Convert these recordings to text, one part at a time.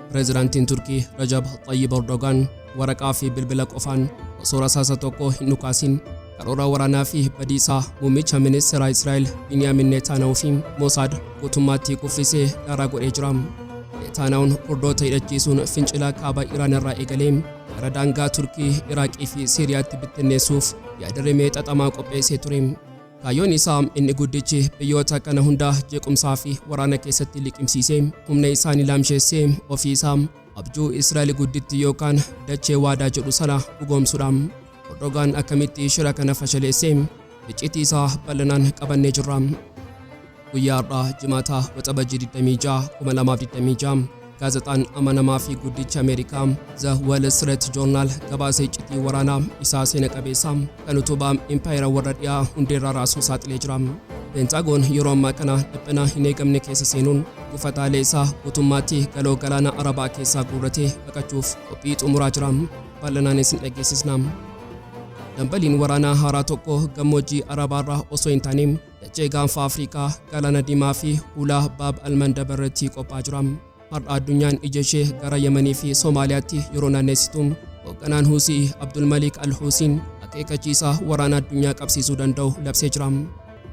Pireezidaantiin Turkii Rajab Tayyib Erdogaan waraqaa fi bilbila qofaan osoo rasaasa tokko hin dhukaasin karoora waraanaa fi badiisaa Muummicha Ministeeraa Israa'el Netaaniyaahuun fi Mossad guutummaatti kuffisee daaraa godhee jira. Netaaniyaahuun Kurdoota hidhachiisuun fincila kaaba Iraan irraa eegalee gara daangaa Turkii, Iraaqii fi Siiriyaatti bittinneessuuf yaad-rimee xaxamaa qopheessee ture. Kaayyoon isaa inni guddichi biyyoota kana hunda jeequmsaa fi waraana keessatti liqimsiisee humna isaanii laamsheessee ofii isaa abjuu Israa'el Guddittii yookaan dachee waadaa jedhu sana dhugoomsuudha. Erdogaan akkamitti shira kana fashaleessee iccitii isaa bal'inaan qabannee jirra. Guyyaa har'aa Jimaata Waxabajjii 26 2026 gaazexaan amanamaa fi guddichi Ameerikaa The Wall Street Journal gabaasa iccitii waraanaa isaa seena qabeessa kan utubaa impaayera warra dhiyaa hundeerraa raasuu saaxilee jira. Pentiigoon yeroo ammaa kana dhiphina hin eegamne keessa seenuun buufataalee isaa guutummaatti galoo galaana Arabaa keessaa guurratee baqachuuf qophii xumuraa jira. Bal'inaan isin dhageessisna. Dambaliin waraanaa haaraa tokko gammoojjii Arabaarraa osoo hin taane dachee Gaanfa Afriikaa, Galaana Diimaa fi Hulaa Baab Almandab irratti qophaa'aa jira. Har'a addunyaan ija ishee gara Yemanii fi Somaaliyaatti yeroo naannessitu hoogganaan Huutii Abdulmalik al-Huutiin akeekkachiisa waraana addunyaa qabsiisuu danda'u labsee jira.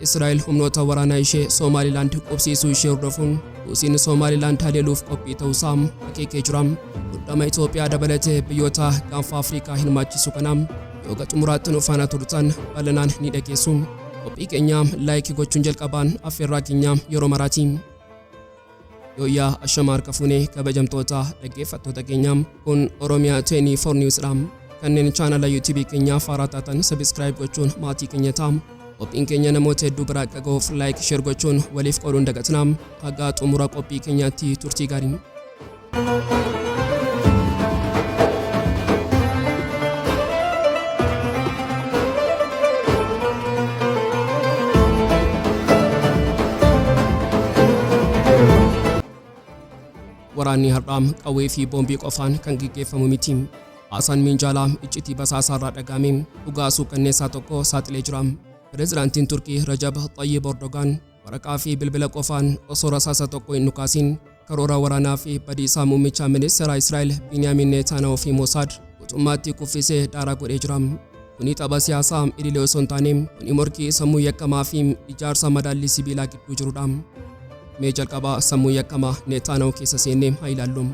Israa'el humnoota waraanaa ishee Somaliland qubsiisuu ishee hordofuun Huutiin Somaliland haleeluuf qophii ta'uusaa akeekee jira. Guddaama Itoophiyaa dabalatee biyyoota Gaanfa Afriikaa hirmaachisu kana yoo xumuraatti nu faana turtan bal'inaan ni dhageessu. Qophii keenya laayikii gochuun jalqabaan affeerraa keenya yeroo maraati. Yooyaa ashama harka fuunee kabajamtoota dhaggeeffattoota keenya kun Oromia 24 Newsdha. Kanneen chaanala YouTube keenyaaf haaraa taatan subscribe gochuun maatii keenya ta'a. Qophiin keenya namoota hedduu biraa akka ga'uuf like share gochuun waliif qooduun dagatina. Haga xumura qophii keenyaatti turtii gaarii. Waraanni har'aa qawwee fi boombii qofaan kan gaggeeffamu miti. Haasaan minjaalaa iccitii basaasaarraa dhagahame dhugaa suukanneessaa tokko saaxilee jira. Pireezidaantiin Turkii Rajab Tayyib Erdogaan waraqaa fi bilbila qofaan osoo rasaasa tokko hin dhukaasin karoora waraanaa fi badiisaa Muummicha Ministeeraa Israa'el Netaaniyaahuun fi Mossad guutummaatti kuffisee daaraa godhee jira. Kuni tapha siyaasaa idilee osoo hin taane kuni morkii sammuu yakkamaa fi ijaarsa madaallii sibiilaa gidduu jirudha. Mee jalqabaa sammuu yakkamaa Netaaniyaahuun keessa seennee haa ilaallu.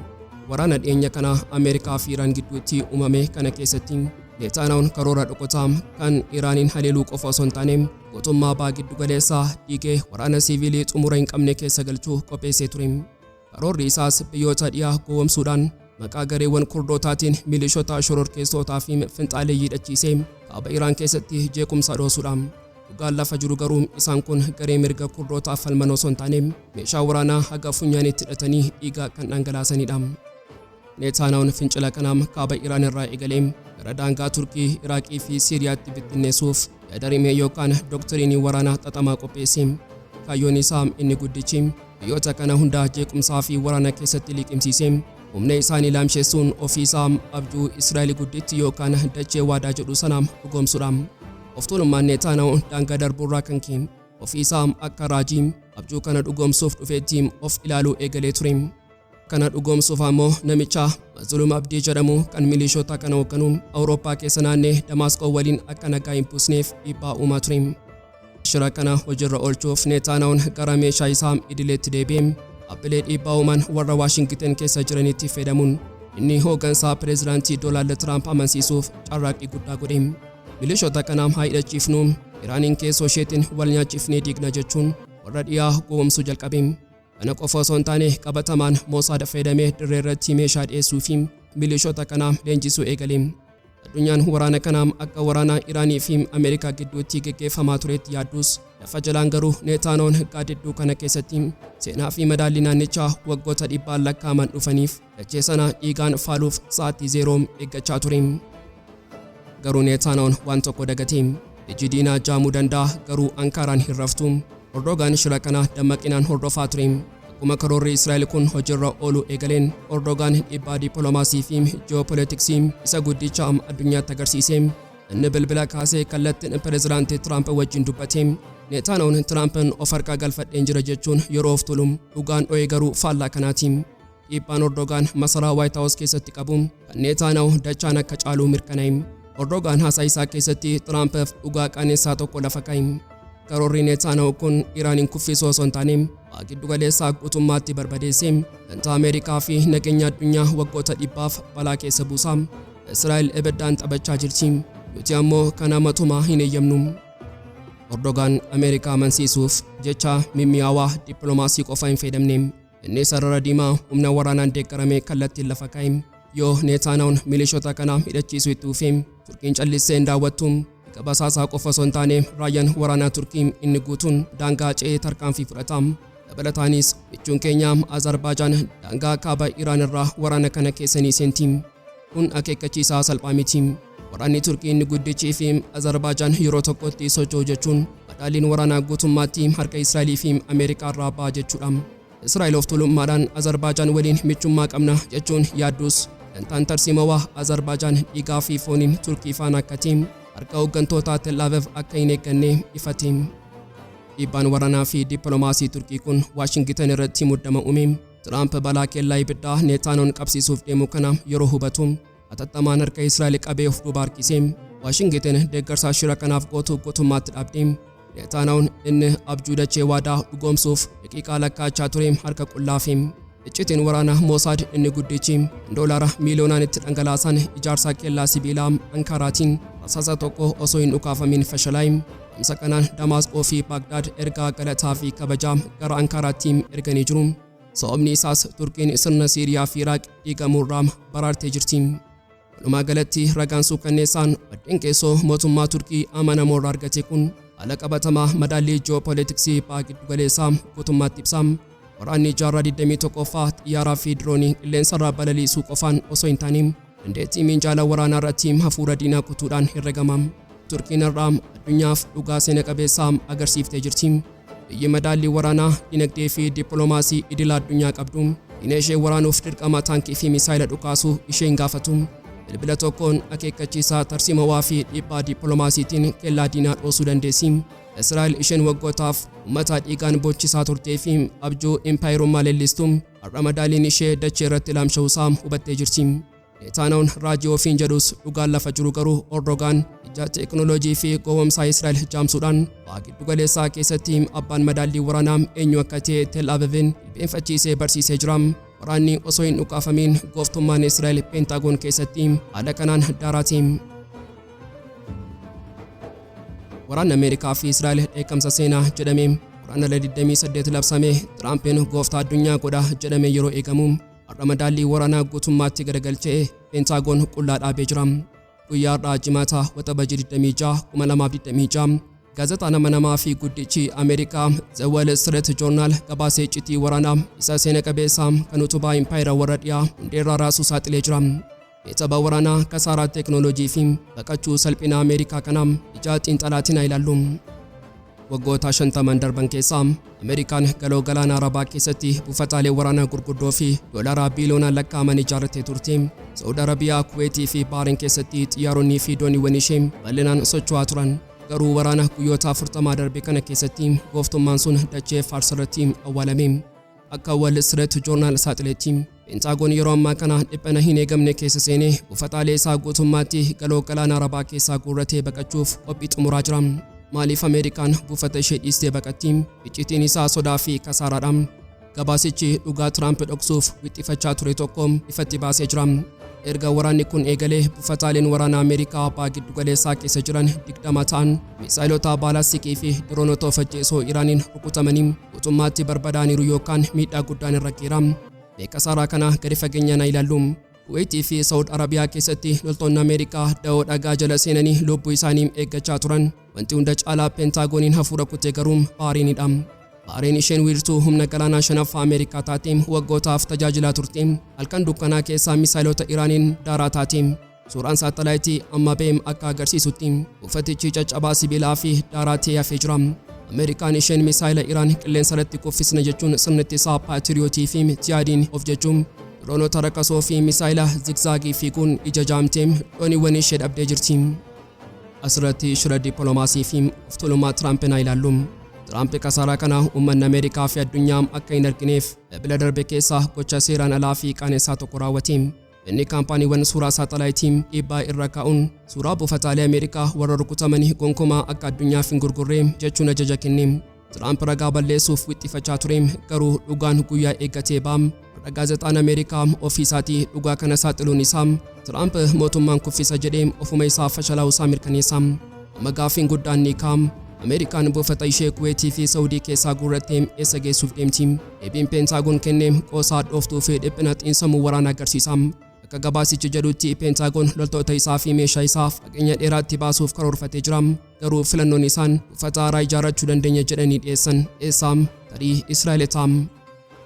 Waraana dhiyeenya kana Ameerikaa fi Iraan gidduutti uumame kana keessatti Netaaniyaahuun karoora dhokataa kan Iraaniin haleeluu qofa osoo hin taane guutummaa Baha Giddu-galeessaa diigee waraana siivilii xumura hin qabne keessa galchuu qopheessee ture. Karoorri isaas biyyoota dhiyaa gowwoomsuudhaan maqaa gareewwan Kurdootaatiin milishoota shororkeessootaa fi finxaaleeyyii hidhachiisee kaaba Iraan keessatti jeequmsa dhoosudha. Dhugaan lafa jiru garuu isaan kun garee mirga Kurdootaaf falman osoo hin taane meeshaa waraanaa haga funyaaniitti hidhatanii dhiiga kan dhangalaasanidha. Netaaniyaahuun fincila kanaa kaaba Iraan irraa eegalee gara daangaa Turkii, Iraaqii fi Siiriyaatti bittinneessuuf yaad-rimee yookaan doktiriinii waraanaa xaxamaa qopheesse. Kaayyoon isaa inni guddichi biyyoota kana hunda jeequmsaa fi waraana keessatti liqimsiisee humna isaanii laamsheessuun ofii isaa abjuu Israa'el Guddittii yookaan dachee waadaa jedhu sana dhugoomsuudha. Of tuulummaan Netaaniyaahuun daangaa darbuurraa kan ka'e ofii isaa akka raajii abjuu kana dhugoomsuuf dhufeetti of ilaaluu eegalee ture. Kana dhugoomsuuf ammoo namicha Mazlum Abdii jedhamu kan milishoota kana hoogganu Awurooppaa keessa naannee Damaasqoo waliin akka nagaa hin buusneef dhiibbaa uumaa ture. Shira kana hojiirra oolchuuf Netaaniyaahuun gara meeshaa isaa idileetti deebi'ee dhaabbilee dhiibbaa uuman warra Waashingten keessa jiranitti fayyadamuun inni hooggansaa pireezidaantii Doonaald Tiraamp amansiisuuf carraaqqii guddaa godhe. Milishoota kana haa hidhachiifnu Iraaniin keessoo isheetiin wal nyaachifnee diigna jechuun warra dhiyaa gowwoomsuu jalqabe. Kana qofa osoo hin taane qabatamaan Mossad fayyadamee dirree irratti meeshaa dhiyeessuu fi milishoota kana leenjisuu eegale. Addunyaan waraana kana akka waraana Iraanii fi Ameerikaa gidduutti gaggeeffamaa tureetti yaaddus lafa jalaan garuu Netaaniyaahuun gaaddidduu kana keessatti seenaa fi madaallii naannichaa waggoota dhibbaan lakkaa'aman dhufaniif dachee sana dhiigaan faaluuf sa'aatii 0 eeggachaa ture. Garuu Netaaniyaahuun waan tokko dagate. Iji diinaa jaamuu danda'a garuu Ankaraan hin raftu. Erdogaan shira kana dammaqinaan hordofaa ture. Akkuma karoorri Israa'el kun hojiirra ooluu eegaleen Erdogaan dhiibbaa dippiloomaasii fi ji'oopolitiksii isa guddicha addunyaatti agarsiise. Inni bilbila kaasee kallattiin pireezidaantii Tiraamp wajjin dubbate. Netaaniyaahuun Tiraampiin of harkaa galfadheen jira jechuun yeroo of tolu dhugaan dho'ee garuu faallaa kanaati. dhiibbaan Erdogaan masaraa White House keessatti qabu kan Netaaniyaahu dachaan akka caalu mirkanaa'e. Erdogaan haasaa isaa keessatti Tiraampiif dhugaa qaanessaa tokko lafa kaa'e. Karoorri Netaaniyaahu kun Iraaniin kuffisuu osoo hin taane Baha Giddu-galeessaa guutummaatti barbadeessee dantaa Ameerikaa fi nageenya addunyaa waggoota dhibbaaf balaa keessa buusa. Israa'el ibiddaan taphachaa jirti. Nuti ammoo kana matumaa hin eeyyamnu. Erdogaan Ameerikaa amansiisuuf jecha mimmiyaawaa dippiloomaasii qofa hin fayyadamne. Inni sarara diimaa humna waraanaan deeggarame kallattiin lafa kaa'e. Yoo Netaaniyaahun milishoota kana hidhachiisuu itti fufee Turkiin callistee hin daawwattu. Qabasaasaa qofa osoo hin taane raayyaan waraanaa Turkii inni guutuun daangaa ce'ee tarkaanfii fudhata. Dabalataanis michuun keenya Azerbaajaan daangaa kaaba Iraan irraa waraana kana keessanii seenti. Kun akeekkachiisaa salphaa miti. Waraanni Turkii inni guddichii fi Azerbaajaan yeroo tokkotti socho'u jechuun madaalliin waraanaa guutummaatti harka Israa'elii fi Ameerikaa irraa ba'a jechuudha. Israa'el of tuulummaadhaan Azerbaajaan waliin michummaa qabna jechuun yaaddus dantaan tarsiimawaa Azerbaajaan dhiigaa fi fooniin Turkii faana akkati harka hooggantoota Tel Aviv akka hin eegganne ifate. Dhiibbaan waraanaa fi dippiloomaasii Turkii kun Waashingtan irratti muddama uume. Tiraamp balaa kellaa ibiddaa Netaaniyaahun qabsiisuuf deemu kana yeroo hubatu hatattamaan harka Israa'el qabee of duuba harkise. Waashingtan deeggarsa shira kanaaf gootu guutummaatti dhaabde. Netaaniyaahun inni abjuu dachee waadaa dhugoomsuuf daqiiqaa lakkaachaa ture harka qullaafe. Iccitiin waraana Mossad inni guddichi doolaara miiliyoonaan itti dhangalaasan ijaarsa kellaa sibiilaa Ankaraatiin rasaasa tokko osoo hin dhukaafamin fashalaa'e. Amsa kanaan Damaasqoo fi Baagdaad ergaa galataa fi kabajaa gara Ankaraatti erganii jiru. Sababni isaas Turkiin sirna Siiriyaa fi Iraaq diigamuurraa baraartee jirti. Walumaa galatti ragaan suukanneessaan maddeen keessoo mootummaa Turkii amanamoo irraa argate kun haala qabatamaa madaallii ji'oopolitiksii Baha Giddu-galeessaa guutummaatti ibsa. Waraanni jaarraa 21ffaa xiyyaaraa fi diroonii qilleensarraa balaliisuu qofaan osoo hin taane dandeettii minjaala waraanaa irratti hafuura diinaa kutuudhaan herregama. Turkiin har'a addunyaaf dhugaa seena qabeessaa agarsiiftee jirti. Biyyi madaallii waraanaa, dinagdee fi dippiloomaasii idila addunyaa qabdu. Diina ishee waraanuuf dirqama taankii fi misaayila dhukaasuu ishee hin gaafatu. Bilbila tokkoon akeekkachiisaa tarsiimawaa fi dhiibbaa dippiloomaasiitiin kellaa diinaa dhoosuu dandeessi. Israa'el isheen waggootaaf uummata dhiigaan bochisaa turtee fi abjuu impaayirummaa leellistu har'a madaalliin ishee dachee irratti laamsha'uusaa hubattee jirti. Netaaniyaahun raajii ofiin jedhus dhugaan lafa jiru garuu Erdogaan ija teekinooloojii fi gowwoomsaa Israa'el jaamsuudhaan Baha Giddu-galeessaa keessatti abbaan madaallii waraanaa eenyu akka ta'e Tel Avivin jilbeenfachiisee barsiisee jira. Waraanni osoo hin dhukaafamin gooftummaan Israa'el Pentiigoon keessatti haala kanaan daaraati. Waraanni Ameerikaa fi Israa'el dheekkamsa seenaa jedhame waraana 28 labsame Tiraampiin gooftaa addunyaa godha jedhame yeroo eegamu. Har'a madaallii waraanaa guutummaatti garagalchee Pentiigoon qullaa dhaabee jira. Guyyaa har'aa Jimaata Waxabajjii 26 2026 gaazexaan amanamaa fi guddichi Ameerikaa The Wall Street Journal gabaasee iccitii waraanaa isa seena qabeessaa kan utubaa impaayira warra dhiyaa hundeerraa raasuu saaxilee jira. Meeshaa waraanaa kasaaraa teekinooloojii fi baqachuu salphina Ameerikaa kana ija xiinxalaatiin ilaallu. Waggoota 50 darban keessaa Ameerikaan galoo galaana Arabaa keessatti buufataalee waraanaa gurguddoo fi doolaara biiliyoonaan lakkaa'aman ijaarrattee turte. Saudi Arabiyaa, Kuweetii fi Bahareen keessatti xiyyaaronni fi dooniiwwan ishee bal'inaan socho'aa turan. Garuu waraana guyyoota 40 darbe kana keessatti gooftummaan sun dachee Faarsirratti awwaalame. Akka Wall Street Journal saaxileetti Pentiigoon yeroo ammaa kana dhiphina hin eegamne keessa seenee buufataalee isaa guutummaatti galoo galaana Arabaa keessaa guurratee baqachuuf qophii xumuraa jira. Maaliif Ameerikaan buufata ishee dhiistee baqatti? Iccitiin isaa sodaa fi kasaaraadha. Gabaasichi dhugaa Tiraamp dhoksuuf wixxifachaa ture tokko ifatti baasee jira. Erga waraanni kun eegalee buufataaleen waraanaa Ameerikaa Baha Giddu-galeessaa keessa jiran 20 ta'an misaayilota baalaastikii fi diroonota of ajjeesoo Iraaniin rukutamanii guutummaatti barbadaaniiru yookaan miidhaa guddaan irra geera. Kasaaraa kana gadi fageenyaan ilaallu. Kuweetii fi Saudi Arabiyaa keessatti loltoonni Ameerikaa da'oo dhagaa jala seenanii lubbuu isaanii eeggachaa turan. Wanti hunda caalaa Pentiigooniin hafuura kutee garuu Bahareenidha. Bahareen isheen wiirtuu humna galaanaa shanaffaa Ameerikaa taate waggootaaf tajaajilaa turte. Halkan dukkanaa keessaa misaayilota Iraaniin daaraa taate. Suuraan saatalaayitii amma beem akka agarsiisutti buufatichi caccabaa sibiilaa fi daaraa ta'ee hafee jira. Ameerikaan isheen misaayila Iraan qilleensa irratti kuffisna jechuun sirna ittisaa paatiriyootii fi tiyaadiin of jechuun diroonota rakkasoo fi misaayila zigzaagii fiiguun ija jaamtee dooniiwwan ishee dhabdee jirti. Asirratti shira dippiloomaasii fi of tuulummaa Tiraampiin ilaallu. Tiraamp kasaaraa kana uummanni Ameerikaa fi addunyaa akka hin argineef bila darbe keessa gocha seeraan alaa fi qaanessaa tokko raawwate. Inni kaampaaniiwwan suuraa saatalaayitii dhiibbaa irra kaa'uun suuraa buufataalee Ameerikaa warra rukutamanii gonkumaa akka addunyaaf hin gurgurre jechuun ajaja kenne. Tiraamp ragaa balleessuuf wixxifachaa ture garuu dhugaan guyyaa eeggatee baam. Gaazexaan Ameerikaa ofiisaatii dhugaa kana saaxiluun isaa Tiraamp mootummaan kuffisa jedhee ofuma isaa fashalaa'uusaa mirkaneessa. Amma gaaffiin guddaan ni kaam. Ameerikaan buufata ishee Kuweetii fi Saawudii keessaa guurrattee eessa geessuuf deemti? Deebiin Pentiigoon kenne qoosaa dhooftuu fi dhiphina xiinsammuu waraanaa agarsiisa. Akka gabaasichi jedhutti Pentiigoon loltoota isaa fi meeshaa isaa fageenya dheeraatti baasuuf karoorfatee jira. Garuu filannoon isaan buufata haaraa ijaarrachuu dandeenya jedhanii dhiyeessan eessaa? Tarii Israa'el taam.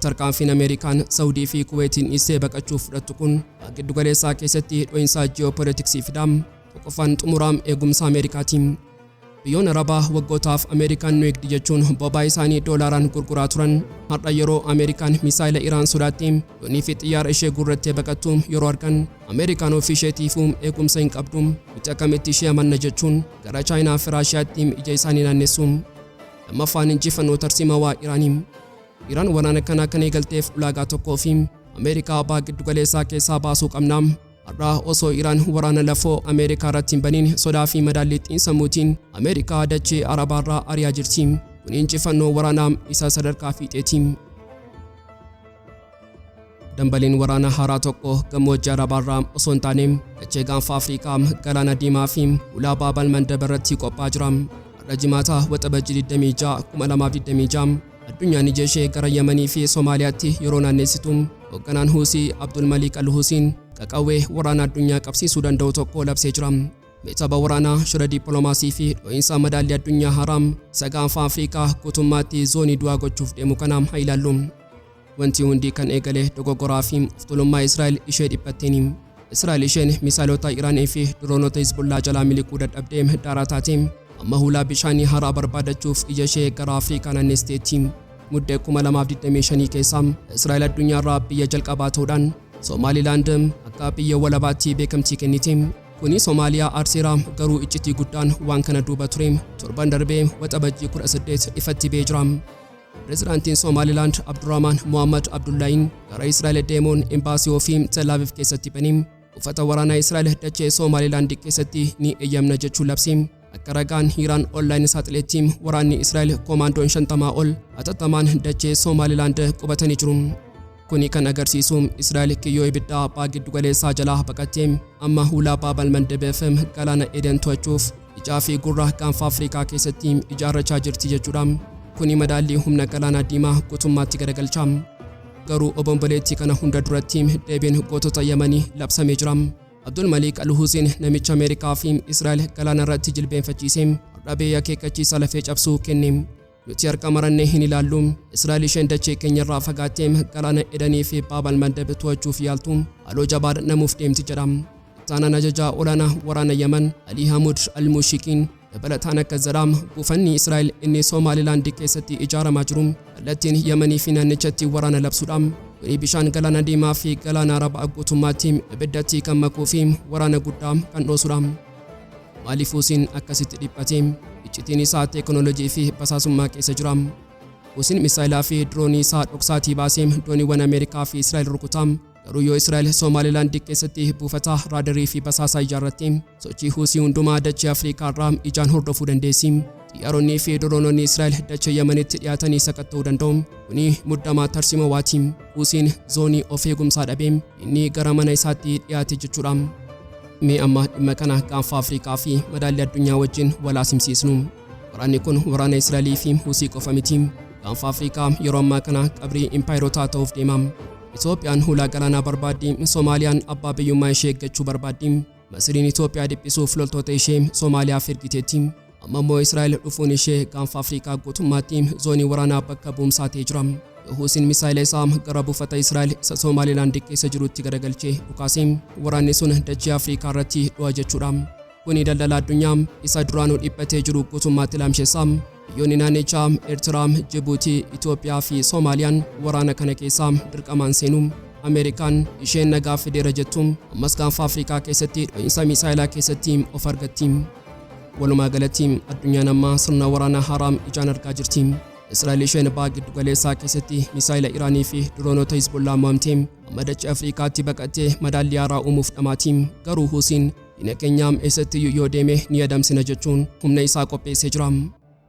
Tarkaanfiin Ameerikaan Saawudii fi Kuweetiin dhiistee baqachuuf fudhattu kun Baha Giddu-galeessaa keessatti dho'insa ji'oopolitiksii fidam. Tokkoffaan xumuraam eegumsa Ameerikaatiin. Biyyoonni Arabaa waggootaaf Ameerikaan nu eegdi jechuun boba'aa isaanii doolaaraan gurguraa turan. Har'a yeroo Ameerikaan misaayila Iraan sodaattee doonii fi xiyyaara ishee guurrattee baqattu yeroo argan Ameerikaan ofii isheetiifuu eegumsa hin qabdu. Nuti akkamitti ishee amanna jechuun gara Chaayinaa fi Raashiyaatti ija isaanii naannessu. Lammaffaan injifannoo tarsiimawaa Iraanii. Iraan waraana kana kan eegalteef ulaagaa tokkoo fi Ameerikaa Baha Giddu-galeessaa keessaa baasuu qabna. Har'a osoo Iraan waraana lafoo Ameerikaa irratti hin baniin sodaa fi madaallii xiinsammuutiin Ameerikaa dachee Arabaarraa ari'aa jirti. Kun injifannoo waraanaa isa sadarkaa fiixeeti. Dambaliin waraana haaraa tokko gammoojjii Arabaarraa osoo hin taane dachee Gaanfa Afriikaa Galaana Diimaa fi ulaa Baabal Mandab irratti qophaa'aa jira. Har'a Jimaata Waxabajjii 26 2026 addunyaan ija ishee gara Yemanii fi Somaaliyaatti yeroo naannessitu hoogganaan Huutii Abdulmaliik Al-Huutiin qaqawwee waraana addunyaa qabsiisuu danda'u tokko labsee jira. Meeshaalee waraanaa shira dippiloomaasii fi dho'iinsa madaallii addunyaa haaraa isa Gaanfa Afriikaa guutummaatti zoonii du'aa gochuuf deemu kana haa ilaallu. Wanti hundi kan eegale dogoggoraa fi uftulummaa Israa'el ishee dhiphatteeni. Israa'el isheen misaayilota Iraanii fi diroonota Hizbullaa jalaa miliquu dadhabdee daaraa taate. Amma hulaa bishaanii haaraa barbaadachuuf ija ishee gara Afriikaa naannesteetti. Muddee 2025 keessa Israa'el addunyaarraa biyya jalqabaa ta'uudhaan Somaliland akka biyya walabaatti beekamtii kenniti. Kuni Somaaliyaa aarseera garuu iccitii guddaan waan kana duuba ture. Torban darbee Waxabajjii 18 ifatti ba'ee jira. Pireezidaantiin Somaliland Abdurrahman Mohammad Abdullaahiin gara Israa'el deemuun embaasii ofii Tel Aviv keessatti bane. Uffata waraanaa Israa'el dachee Somaliland keessatti ni eeyyamna jechuun labse. Akka ragaan Hiiraan online saaxileetti waraanni Israa'el koomaandoon 50 ol hatattamaan dachee Somaliland qubatanii jiru. Kuni kan agarsiisu Israa'el kiyyoo ibiddaa Baha Giddu-galeessaa jalaa baqattee amma hulaa Baabal Mandabeef galaana Eden to'achuuf ijaa fi gurra Gaanfa Afriikaa keessatti ijaarrachaa jirti jechuudha. Kuni madaallii humna Galaana Diimaa guutummaatti garagalcha. Garuu obomboleettii kana hunda duratti deebiin gootota Yemanii labsamee jira. Abdulmaliik Al-Huutiin namicha Ameerikaa fi Israa'el galaana irratti jilbeenfachiisee har'a akeekkachiisa lafee cabsuu kenne. Nuti harka marannee hin ilaallu. Israa'el isheen dachee keenyarraa fagaattee galaana Edanii fi Baabal Mandab to'achuuf yaaltu haaloo jabaa namuuf deemti jedha. Taanaan ajajaa olaanaa waraana Yemen Ali Hamud Al-Mushikiin dabalataan akka jedhan buufanni Israa'el inni Somaliland keessatti ijaaramaa jiru kallattiin Yemanii fi naannichatti waraana labsuudhaan bishaan Galaana Diimaa fi Galaana Arabaa guutummaatti ibiddatti kan makuu fi waraana guddaa kan dhoosudha. Maaliif Huutiin akkasitti dhiphate? Iccitiin isaa teekinooloojii fi basaasummaa keessa jira. Huutiin misaayilaa fi diroonii isaa dhoksaatii baasee dooniiwwan Ameerikaa fi Israa'el rukuta. Garuu yoo Israa'el Somaliland keessatti buufata raadarii fi basaasaa ijaarratte sochii Huutii hundumaa dachee Afriikaa irraa ijaan hordofuu dandeessi. Xiyyaaronni fi diroononni Israa'el dachee Yemenitti dhiyaatanii sakatta'uu danda'u. Kuni muddamaa tarsiimawaati. Huutiin zoonii of eegumsaa dhabee inni gara mana isaatti dhiyaate jechuudha. Mee amma dhimma kana Gaanfa Afriikaa fi madaallii addunyaa wajjin walaasimsiisnu. Waraanni kun waraana Israa'elii fi Huutii qofa miti. Gaanfa Afriikaa yeroo ammaa kana qabrii impaayirotaa ta'uuf deema. Itoophiyaan hulaa galaanaa barbaaddi. Soomaaliyaan abbaa biyyummaa ishee eeggachuu barbaaddi. Masiriin Itoophiyaa dhiphisuuf loltoota ishee Soomaaliyaaf ergiteetti. Amma immoo Israa'el dhufuun ishee Gaanfa Afriikaa guutummaatti zoonii waraanaa bakka bu'umsaa ta'ee jira. Huutiin misaayila isaa gara buufata Israa'el isa Somaliland keessa jirutti garagalchee dhukaasee waraanni sun dachee Afriikaa irratti dho'a jechuudha. Kuni daldala addunyaa isa duraanuu dhiphatee jiru guutummaatti laamsheessa. Biyyoonni naannichaa Eertiraa, Jibuutii, Itoophiyaa fi Soomaaliyaan waraana kana keessa dirqamaan seenu. Ameerikaan isheen nagaa fideera jettu ammas Gaanfa Afriikaa keessatti dho'iinsa misaayilaa keessatti of argatti. walumaa galatti addunyaan amma sirna waraanaa haaraa ijaan argaa jirti. Israa'el isheen Baha Giddu-galeessaa keessatti misaayila Iraanii fi diroonota Hizbollaa mo'amtee amma dachee Afriikaatti baqattee madaallii haaraa uumuuf dhamaatii. Garuu Huutiin diina keenyaa eessatti yoo deeme ni adamsina jechuun humna isaa qopheessee jira.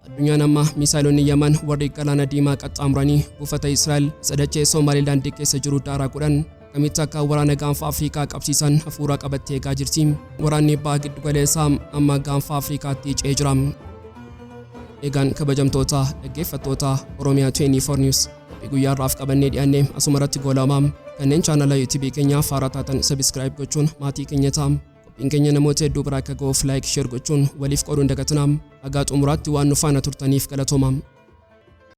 Addunyaan amma misaayilonni Yaman warri Galaana Diimaa qaxxaamuranii buufata Israa'el sadachee Somaliland keessa jiru daaraa godhan kamitti akka waraana Gaanfa Afriikaa qabsiisan hafuura qabattee eegaa jirti. Waraanni Baha Giddu-galeessaa amma Gaanfa Afriikaatti ce'ee jira. Egaan kabajamtoota dhaggeeffattoota Oromia 24 News guyyaarraaf qabannee dhiyaanne asumarratti goolabna. Kanneen chaanala YouTube keenyaaf haaraa taatan subscribe gochuun maatii keenya ta'aa. Qophiin keenya namoota hedduu bira akka ga'uuf like share gochuun waliif qooduu hin dagatinaa. Haga xumuraatti waan nu faana turtaniif galatoomaa.